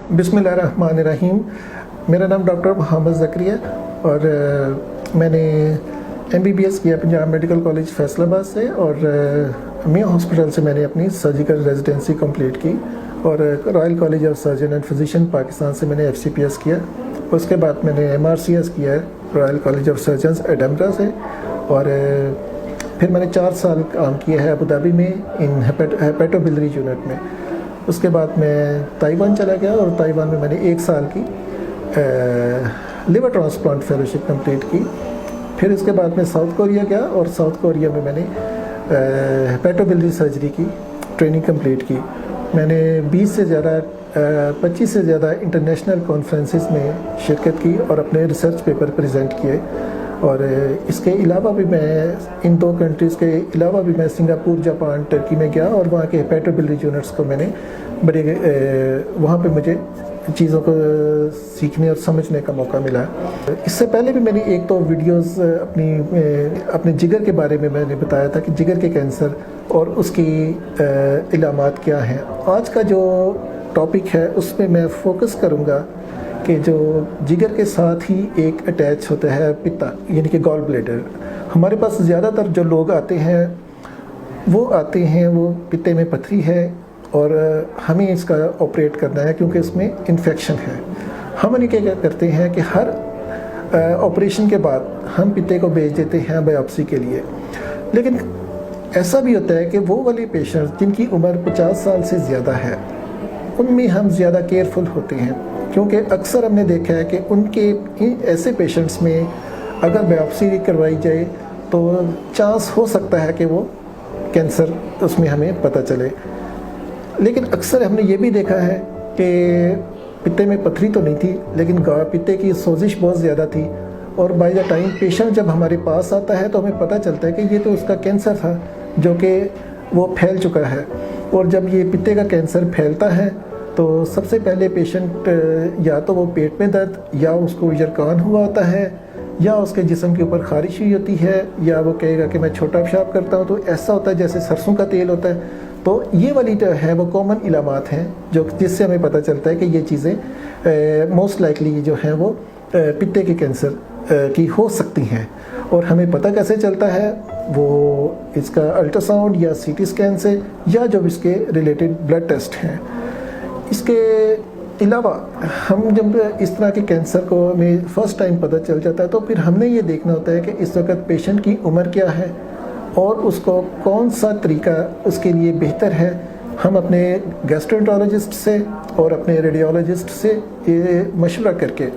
बिस्मिल्लाहिर्रहमानिर्रहीम। मेरा नाम डॉक्टर मोहम्मद ज़करिया और मैंने MBBS किया पंजाब मेडिकल कॉलेज फैसलाबाद से और मियां हॉस्पिटल से मैंने अपनी सर्जिकल रेजिडेंसी कंप्लीट की और royal college of surgeon and physician Pakistan से मैंने FCPS किया। उसके बाद मैंने MRCS किया है रॉयल कॉलेज ऑफ सर्जन्स एडमरा से और फिर मैंने 4 साल काम किया है अबू धाबी में इन हेपेटोबिलरी यूनिट में। उसके बाद मैं ताइवान चला गया और ताइवान में मैंने 1 साल की लिवर ट्रांसप्लांट फेलोशिप कंप्लीट की। फिर इसके बाद मैं साउथ कोरिया गया और साउथ कोरिया में मैंने हेपेटोबिलरी सर्जरी की ट्रेनिंग कंप्लीट की। मैंने 25 से ज़्यादा इंटरनेशनल कॉन्फ्रेंसेस में शिरकत की और अपने रिसर्च पेपर प्रेजेंट किए। और इसके अलावा भी मैं इन 2 कंट्रीज़ के अलावा भी मैं सिंगापुर, जापान, टर्की में गया और वहाँ के हेपेटोबिलरी यूनिट्स को मैंने वहाँ पे मुझे चीज़ों को सीखने और समझने का मौका मिला। इससे पहले भी मैंने 1-2 वीडियोस अपने जिगर के बारे में मैंने बताया था कि जिगर के कैंसर और उसकी इलामात क्या हैं। आज का जो टॉपिक है उसमें मैं फोकस करूँगा कि जो जिगर के साथ ही एक अटैच होता है पित्ता यानी कि गॉल ब्लैडर। हमारे पास ज़्यादातर जो लोग आते हैं वो पित्ते में पथरी है और हमें इसका ऑपरेट करना है क्योंकि इसमें इन्फेक्शन है। हम उन्हें क्या करते हैं कि हर ऑपरेशन के बाद हम पित्ते को भेज देते हैं बायोप्सी के लिए। लेकिन ऐसा भी होता है कि वो वाले पेशेंट्स जिनकी उम्र 50 साल से ज़्यादा है उनमें हम ज़्यादा केयरफुल होते हैं क्योंकि अक्सर हमने देखा है कि उनके ऐसे पेशेंट्स में अगर बायोप्सी करवाई जाए तो चांस हो सकता है कि वो कैंसर उसमें हमें पता चले। लेकिन अक्सर हमने ये भी देखा है कि पित्ते में पथरी तो नहीं थी लेकिन पित्ते की सोजिश बहुत ज़्यादा थी और बाय द टाइम पेशेंट जब हमारे पास आता है तो हमें पता चलता है कि ये तो उसका कैंसर था जो कि वो फैल चुका है। और जब ये पित्ते का कैंसर फैलता है तो सबसे पहले पेशेंट या तो वो पेट में दर्द या उसको यरकान हुआ होता है या उसके जिस्म के ऊपर खारिश हुई होती है या वो कहेगा कि मैं छोटा पेशाब करता हूँ तो ऐसा होता है जैसे सरसों का तेल होता है। तो ये वाली जो है वो कॉमन इलामात हैं जो जिससे हमें पता चलता है कि ये चीज़ें मोस्ट लाइकली जो हैं वो पित्ते के कैंसर की हो सकती हैं। और हमें पता कैसे चलता है वो इसका अल्ट्रासाउंड या CT स्कैन से या जो इसके रिलेटेड ब्लड टेस्ट हैं। इसके अलावा हम जब इस तरह के कैंसर को हमें फर्स्ट टाइम पता चल जाता है तो फिर हमने ये देखना होता है कि इस वक्त पेशेंट की उम्र क्या है और उसको कौन सा तरीका उसके लिए बेहतर है। हम अपने गैस्ट्रोएंटरोलॉजिस्ट से और अपने रेडियोलॉजिस्ट से ये मशवरा करके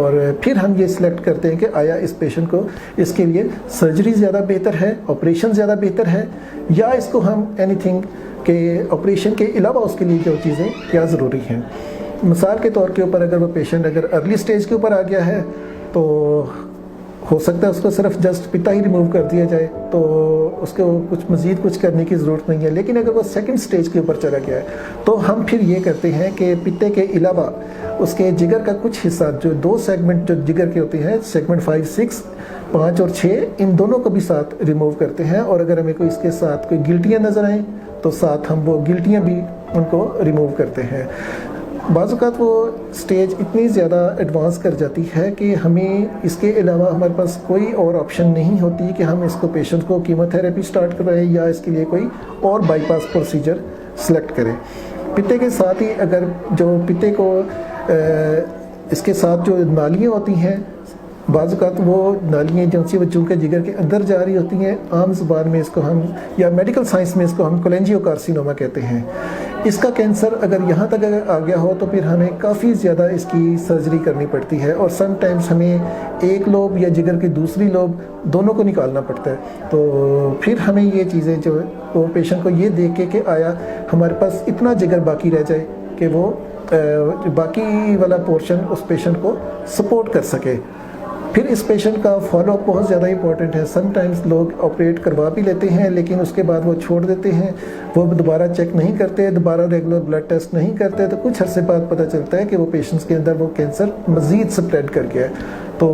और फिर हम ये सिलेक्ट करते हैं कि आया इस पेशेंट को इसके लिए सर्जरी ज़्यादा बेहतर है, ऑपरेशन ज़्यादा बेहतर है या इसको हम एनीथिंग के ऑपरेशन के अलावा उसके लिए जो चीज़ें क्या ज़रूरी हैं। मिसाल के तौर के ऊपर अगर वो पेशेंट अगर अर्ली स्टेज के ऊपर आ गया है तो हो सकता है उसको सिर्फ जस्ट पित्ता ही रिमूव कर दिया जाए तो उसको मज़ीद कुछ करने की ज़रूरत नहीं है। लेकिन अगर वो सेकंड स्टेज के ऊपर चला गया है तो हम फिर ये करते हैं कि पित्ते के अलावा उसके जिगर का कुछ हिस्सा जो 2 सेगमेंट जो जिगर के होते हैं सेगमेंट 5, 6, 5 और 6 इन दोनों को भी साथ रिमूव करते हैं। और अगर हमें कोई इसके साथ कोई गिल्टियाँ नज़र आएँ तो साथ हम वो गिल्टियाँ भी उनको रिमूव करते हैं। बाज़-औक़ात वो स्टेज इतनी ज़्यादा एडवांस कर जाती है कि हमें इसके अलावा हमारे पास कोई और ऑप्शन नहीं होती कि हम इसको पेशेंट को कीमोथेरेपी स्टार्ट करवाएं या इसके लिए कोई और बाईपास प्रोसीजर सेलेक्ट करें। पित्ते के साथ ही अगर जो पित्ते को इसके साथ जो नालियाँ होती हैं बाज़-औक़ात वो नालियाँ जो सी वो चूँकि जिगर के अंदर जा रही होती हैं, आम ज़ुबान में इसको हम या मेडिकल साइंस में इसको हम कोलेंजियोकार्सिनोमा कहते हैं। इसका कैंसर अगर यहाँ तक अगर आ गया हो तो फिर हमें काफ़ी ज़्यादा इसकी सर्जरी करनी पड़ती है और समटाइम्स हमें एक लोब या जिगर की दूसरी लोब दोनों को निकालना पड़ता है। तो फिर हमें ये चीज़ें जो वो पेशेंट को ये देख के कि आया हमारे पास इतना जिगर बाकी रह जाए कि वो बाकी वाला पोर्शन उस पेशेंट को सपोर्ट कर सके। फिर इस पेशेंट का फॉलोअप बहुत ज़्यादा इंपॉर्टेंट है। समटाइम्स लोग ऑपरेट करवा भी लेते हैं लेकिन उसके बाद वो छोड़ देते हैं, वो दोबारा चेक नहीं करते, दोबारा रेगुलर ब्लड टेस्ट नहीं करते तो कुछ अरसे बाद पता चलता है कि वो पेशेंट्स के अंदर वो कैंसर मज़ीद स्प्रेड कर गया है। تو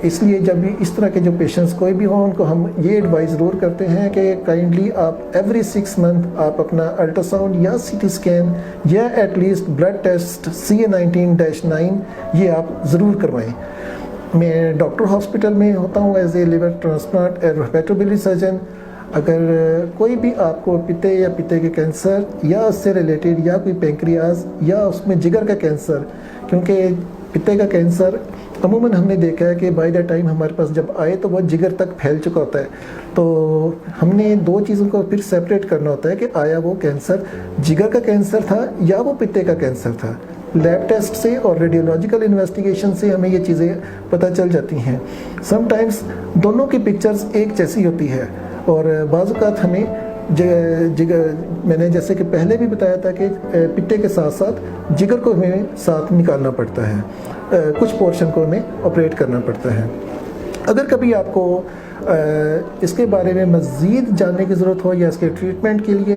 اس لیے جب بھی اس طرح کے جو پیشنٹس کوئی بھی ہوں ان کو ہم یہ ایڈوائز ضرور کرتے ہیں کہ کائنڈلی آپ ایوری 6 منتھ آپ اپنا الٹرا ساؤنڈ یا سی ٹی اسکین یا at least blood test CA19-9 یہ آپ ضرور کروائیں. میں ڈاکٹر ہاسپٹل میں ہوتا ہوں as a liver transplant hepatobiliary surgeon. اگر کوئی بھی آپ کو پتے یا پتے کے کینسر یا اس سے ریلیٹڈ یا کوئی پینکریاز یا اس میں جگر کا کینسر، کیونکہ پتے کا کینسر عموماً ہم نے دیکھا ہے کہ بائی دا ٹائم ہمارے پاس جب آئے تو وہ جگر تک پھیل چکا ہوتا ہے. تو ہم نے 2 چیزوں کو پھر سیپریٹ کرنا ہوتا ہے کہ آیا وہ کینسر جگر کا کینسر تھا یا وہ پتے کا کینسر تھا. لیب ٹیسٹ سے اور ریڈیولوجیکل انویسٹیگیشن سے ہمیں یہ چیزیں پتہ چل جاتی ہیں. سم ٹائمز دونوں کی پکچرز ایک جیسی ہوتی ہے اور بعض اوقات ہمیں جگر، میں نے جیسے کہ پہلے بھی بتایا تھا کہ پتے کے ساتھ ساتھ جگر کو ہمیں ساتھ نکالنا پڑتا ہے، کچھ پورشن کو ہمیں آپریٹ کرنا پڑتا ہے. اگر کبھی آپ کو اس کے بارے میں مزید جاننے کی ضرورت ہو یا اس کے ٹریٹمنٹ کے لیے